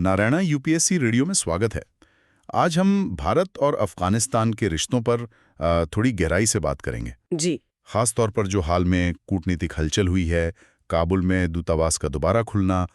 Narayana UPSC radio में स्वागत है। आज हम भारत और अफगानिस्तान के रिश्तों पर थोड़ी गहराई से बात करेंगे। जी। खास तौर पर जो हाल में कूटनीतिक हलचल हुई है, काबुल में दूतावास का दोबारा खुलना,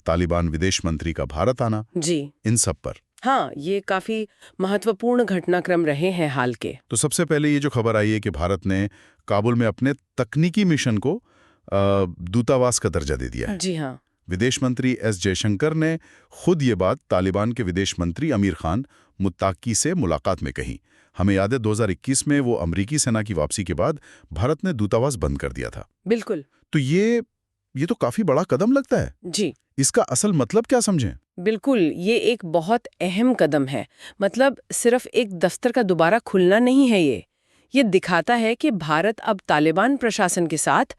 तालिबान विदेश मंत्री का भारत आना, जी। इन सब पर। हाँ, ये काफी महत्वपूर्ण घटनाक्रम रहे हैं हाल के। तो सबसे पहले ये जो खबर आई है कि भारत ने काबुल में अपने तकनीकी मिशन को दूतावास का दर्जा दे दिया है। जी हाँ। विदेश मंत्री एस जयशंकर ने खुद ये बात तालिबान के विदेश मंत्री अमीर खान मुत्ताकी से मुलाकात में कही। हमें याद है 2021 में वो अमरीकी सेना की वापसी के बाद भारत ने दूतावास बंद कर दिया था। बिल्कुल। तो ये तो काफी बड़ा कदम लगता है। जी। इसका असल मतलब क्या समझें? बिल्कुल, ये एक बहुत अहम कदम है। मतलब सिर्फ एक दफ्तर का दोबारा खुलना नहीं है ये दिखाता है कि भारत अब तालिबान प्रशासन के साथ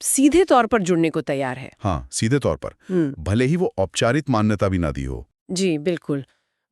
सीधे तौर पर जुड़ने को तैयार है। हाँ, सीधे तौर पर, भले ही वो औपचारिक मान्यता भी ना दी हो। जी बिल्कुल।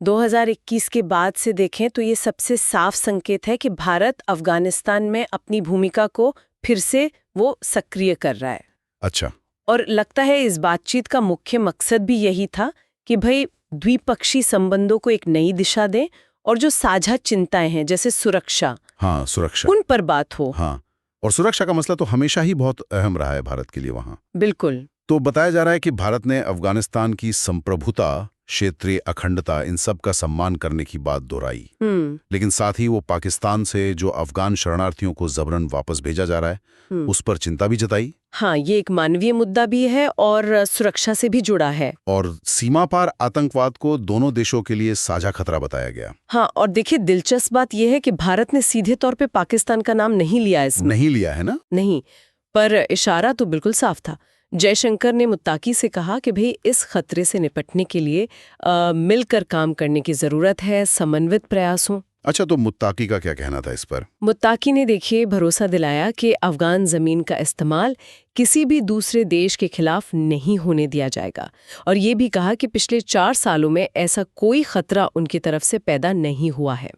2021 के बाद से देखें तो ये सबसे साफ संकेत है कि भारत अफगानिस्तान में अपनी भूमिका को फिर से वो सक्रिय कर रहा है। अच्छा। और लगता है इस बातचीत का मुख्य मकसद भी यही था कि भाई द्विपक्षीय संबंधों को एक नई दिशा दें और जो साझा चिंताएं हैं जैसे सुरक्षा, हाँ, सुरक्षा, उन पर बात हो। हाँ, और सुरक्षा का मसला तो हमेशा ही बहुत अहम रहा है भारत के लिए वहाँ। बिल्कुल। तो बताया जा रहा है कि भारत ने अफगानिस्तान की संप्रभुता, क्षेत्रीय अखंडता, इन सब का सम्मान करने की बात दोहराई। लेकिन साथ ही वो पाकिस्तान से जो अफगान शरणार्थियों को जबरन वापस भेजा जा रहा है, उस पर चिंता भी जताई। हाँ, ये एक मानवीय मुद्दा भी है और सुरक्षा से भी जुड़ा है। और सीमा पार आतंकवाद को दोनों देशों के लिए साझा खतरा बताया गया। हाँ, और देखिए दिलचस्प बात यह है कि भारत ने सीधे तौर पे पाकिस्तान का नाम नहीं लिया इसमें। नहीं लिया है ना? नहीं, पर इशारा तो बिल्कुल साफ था। जयशंकर ने मुत्ताकी से कहा कि भाई इस खतरे से निपटने के लिए मिलकर काम करने की जरूरत है, समन्वित प्रयासों। अच्छा, तो मुत्ताकी का क्या कहना था इस पर? मुत्ताकी ने देखिए भरोसा दिलाया कि अफगान जमीन का इस्तेमाल किसी भी दूसरे देश के खिलाफ नहीं होने दिया जाएगा, और ये भी कहा कि पिछले 4 सालों में ऐसा कोई खतरा उनकी तरफ से पैदा नहीं हुआ है।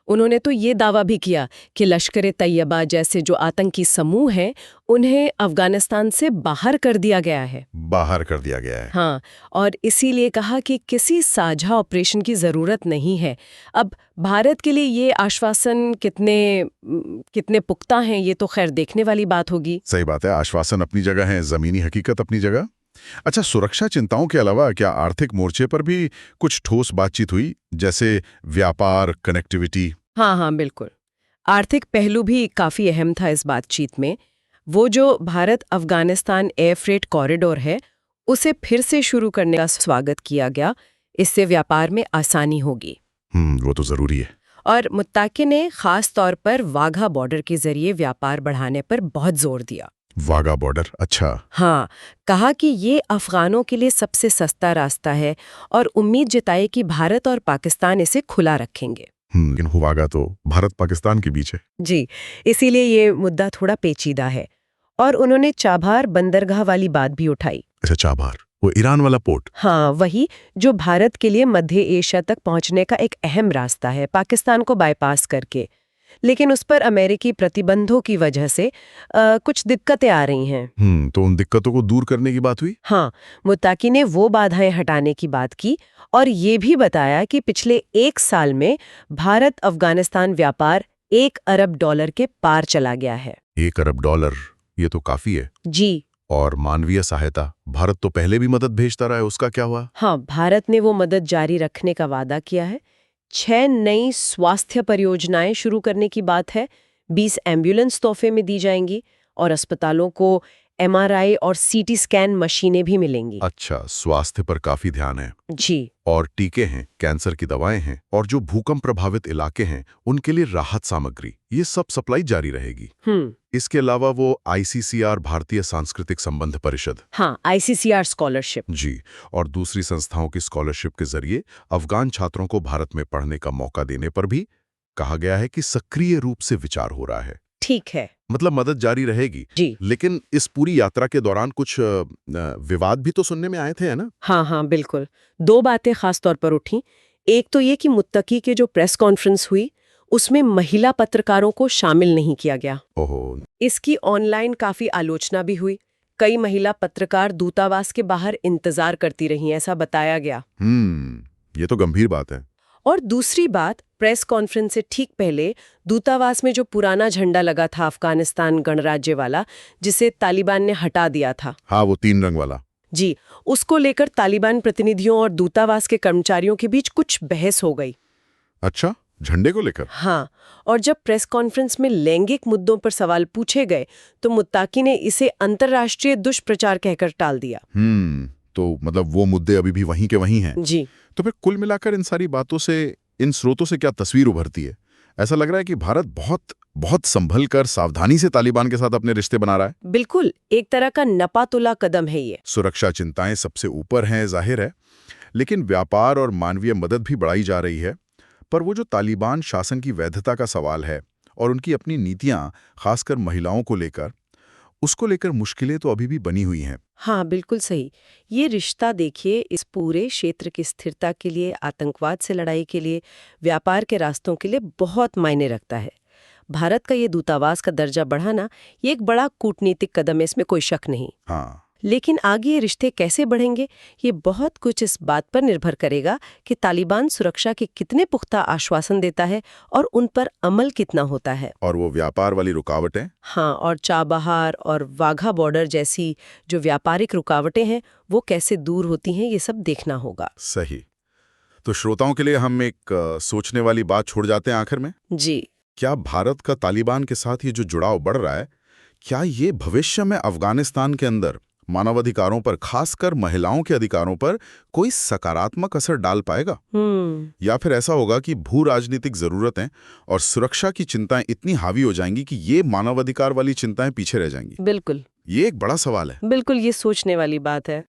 उन्होंने तो ये दावा भी किया कि लश्कर-ए-तैयबा जैसे जो आतंकी समूह हैं, उन्हें अफगानिस्तान से बाहर कर दिया गया है। बाहर कर दिया गया है। हाँ, और इसीलिए कहा कि किसी साझा ऑपरेशन की जरूरत नहीं है। अब भारत के लिए ये आश्वासन कितने पुख्ता हैं, ये तो खैर देखने वाली बात होगी। सही बात है, आश्वासन अपनी जगह है, जमीनी हकीकत अपनी जगह। अच्छा, सुरक्षा चिंताओं के अलावा क्या आर्थिक मोर्चे पर भी कुछ ठोस बातचीत हुई, जैसे व्यापार, कनेक्टिविटी? हाँ, बिल्कुल। आर्थिक पहलू भी काफी अहम था इस बातचीत में। वो जो Bharat Afghanistan air freight corridor है, उसे फिर से शुरू करने का स्वागत किया गया। इससे व्यापार में आसानी होगी। वो तो जरूरी है। और मुत्ताकी ने खास तौर पर वाघा बॉर्डर के जरिए व्यापार बढ़ाने पर बहुत जोर दिया। वाघा बॉर्डर, अच्छा। हाँ, कहा कि ये अफगानों के लिए सबसे सस्ता रास्ता है और उम्मीद जताई कि भारत और पाकिस्तान इसे खुला रखेंगे। लेकिन वाघा तो भारत पाकिस्तान के बीच है। जी, इसीलिए ये मुद्दा थोड़ा पेचीदा है। और उन्होंने चाबहार बंदरगाह वाली बात भी उठाई। अच्छा, चाबहार, वो ईरान वाला पोर्ट? हाँ, वही जो भारत के लिए मध्य एशिया तक पहुंचने का एक अहम रास्ता है, पाकिस्तान को बाईपास करके। लेकिन उस पर अमेरिकी प्रतिबंधों की वजह से कुछ दिक्कतें आ रही हैं। तो उन दिक्कतों को दूर करने की बात हुई? हाँ, मुत्ताकी ने वो बाधाएं हटाने की बात की और ये भी बताया कि पिछले 1 साल में भारत अफगानिस्तान व्यापार $1 अरब के पार चला गया है। $1 अरब, ये तो काफी है। जी। और मानवीय सहायता, भारत तो पहले भी मदद भेजता रहा है, उसका क्या हुआ? हाँ, भारत ने वो मदद जारी रखने का वादा किया है। 6 नई स्वास्थ्य परियोजनाएं शुरू करने की बात है। 20 एम्बुलेंस तोहफे में दी जाएंगी और अस्पतालों को MRI और CT स्कैन मशीनें भी मिलेंगी। अच्छा, स्वास्थ्य पर काफी ध्यान है। जी। और टीके हैं, कैंसर की दवाएं हैं, और जो भूकंप प्रभावित इलाके हैं उनके लिए राहत सामग्री, ये सब सप्लाई जारी रहेगी। इसके अलावा वो ICCR, भारतीय सांस्कृतिक संबंध परिषद, हाँ, ICCR स्कॉलरशिप, जी, और दूसरी संस्थाओं की स्कॉलरशिप के जरिए अफगान छात्रों को भारत में पढ़ने का मौका देने पर भी कहा गया है कि सक्रिय रूप से विचार हो रहा है। ठीक है, मतलब मदद जारी रहेगी। जी। लेकिन इस पूरी यात्रा के दौरान कुछ विवाद भी तो सुनने में आए थे, है ना? हाँ, बिल्कुल। 2 बातें खास तौर पर उठी। एक तो ये कि मुत्तकी के जो प्रेस कॉन्फ्रेंस हुई, उसमें महिला पत्रकारों को शामिल नहीं किया गया। ओहो। इसकी ऑनलाइन काफी आलोचना भी हुई। कई महिला पत्रकार दूतावास के बाहर इंतजार करती रहीं, ऐसा बताया गया। ये तो गंभीर बात है। और दूसरी बात, प्रेस कॉन्फ्रेंस से ठीक पहले दूतावास में जो पुराना झंडा लगा था अफगानिस्तान गणराज्य वाला, जिसे तालिबान ने हटा दिया था। हाँ, वो 3 रंग वाला। जी, उसको लेकर तालिबान प्रतिनिधियों और दूतावास के कर्मचारियों के बीच कुछ बहस हो गई। अच्छा, झंडे को लेकर? हाँ, और जब प्रेस कॉन्फ्रेंस में लैंगिक मुद्दों पर सवाल पूछे गए तो मुत्ताकी ने इसे अंतर्राष्ट्रीय दुष्प्रचार कहकर टाल दिया। तो मतलब वो मुद्दे अभी भी वहीं के वहीं हैं। जी। तो फिर कुल मिलाकर इन सारी बातों से, इन स्रोतों से क्या तस्वीर उभरती है? ऐसा लग रहा है कि भारत बहुत बहुत संभल कर, सावधानी से तालिबान के साथ अपने रिश्ते बना रहा है। बिल्कुल, एक तरह का नपातुला कदम है ये। सुरक्षा चिंताएं सबसे ऊपर हैं, जाहिर है, लेकिन व्यापार और मानवीय मदद भी बढ़ाई जा रही है। पर वो जो तालिबान शासन की वैधता का सवाल है और उनकी अपनी नीतियां, खासकर महिलाओं को लेकर, उसको लेकर मुश्किलें तो अभी भी बनी हुई हैं। हाँ, बिल्कुल सही। ये रिश्ता देखिए, इस पूरे क्षेत्र की स्थिरता के लिए, आतंकवाद से लड़ाई के लिए, व्यापार के रास्तों के लिए बहुत मायने रखता है। भारत का ये दूतावास का दर्जा बढ़ाना, ये एक बड़ा कूटनीतिक कदम है, इसमें कोई शक नहीं। हाँ, लेकिन आगे ये रिश्ते कैसे बढ़ेंगे, ये बहुत कुछ इस बात पर निर्भर करेगा कि तालिबान सुरक्षा के कितने पुख्ता आश्वासन देता है और उन पर अमल कितना होता है। और वो व्यापार वाली रुकावटें? हाँ, और चाबहार और वाघा बॉर्डर जैसी जो व्यापारिक रुकावटें हैं, वो कैसे दूर होती हैं, ये सब देखना होगा। सही। तो श्रोताओं के लिए हम एक सोचने वाली बात छोड़ जाते हैं आखिर में। जी। क्या भारत का तालिबान के साथ ये जो जुड़ाव बढ़ रहा है, क्या ये भविष्य में अफगानिस्तान के अंदर मानवाधिकारों पर, खासकर महिलाओं के अधिकारों पर कोई सकारात्मक असर डाल पाएगा? या फिर ऐसा होगा कि भू राजनीतिक जरूरतें और सुरक्षा की चिंताएं इतनी हावी हो जाएंगी कि ये मानवाधिकार वाली चिंताएं पीछे रह जाएंगी? बिल्कुल, ये एक बड़ा सवाल है। बिल्कुल, ये सोचने वाली बात है।